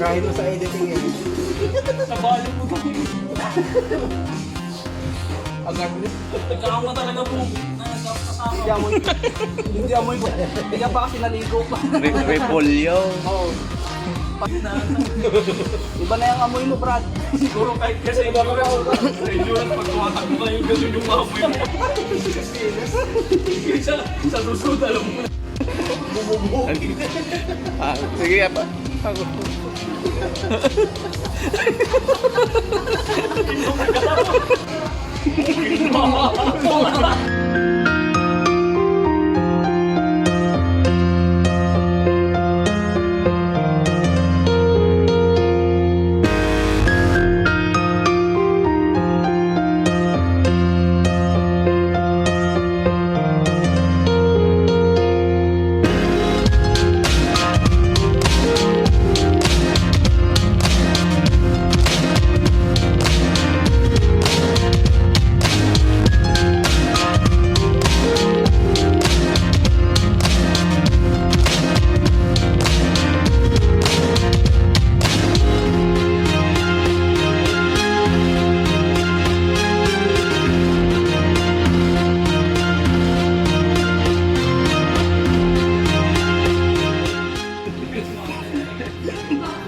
Kahit mo sa editing eh. Nabalik mo ito. Agad mo. Nagkakama talaga po. Nakasama. Hindi amoy. Hindi amoy. Hindi ka pa kasi naligo pa. Repolyo. Oo. Iba na yung amoy mo, Brad. Siguro kahit kasi iba ka ako. Endurance pag tumatakbo kayo, ganun yung mamoy mo. Sa susunod, alam mo na. Bububog. Sige pa. Ako.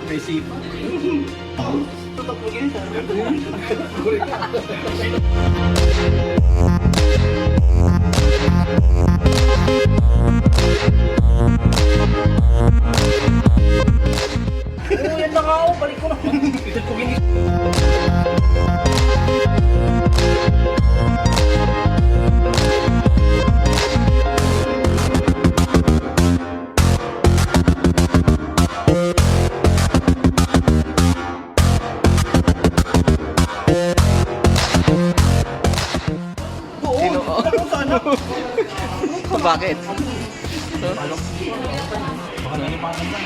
May sipa. Tutok mo ganyan. Oo, yan na nga ako. Balik ko na. Sino? Bakit? Baka nalipakan lang.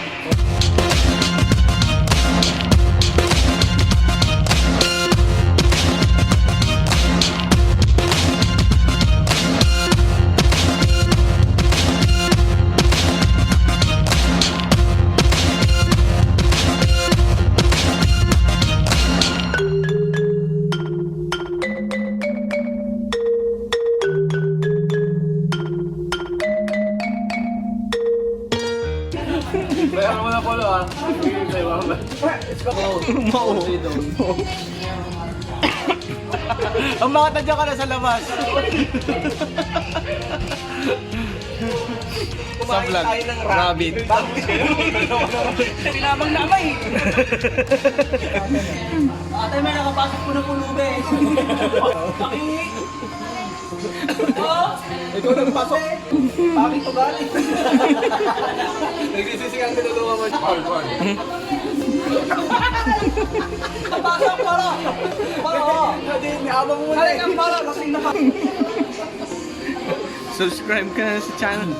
Bayaran mo na polo ah. Ang mga tadya ka na sa labas. Sa vlog. tayo ng Rabbit. Tinamang namay. Atay may nakapasok po na pulube. Ikaw nagpasok. Bakit to galing? Nagsisisi ang tinulungan mo. Napasok para. Hindi, abang mo na eh. Para, lasing na pa. Subscribe ka na sa channel.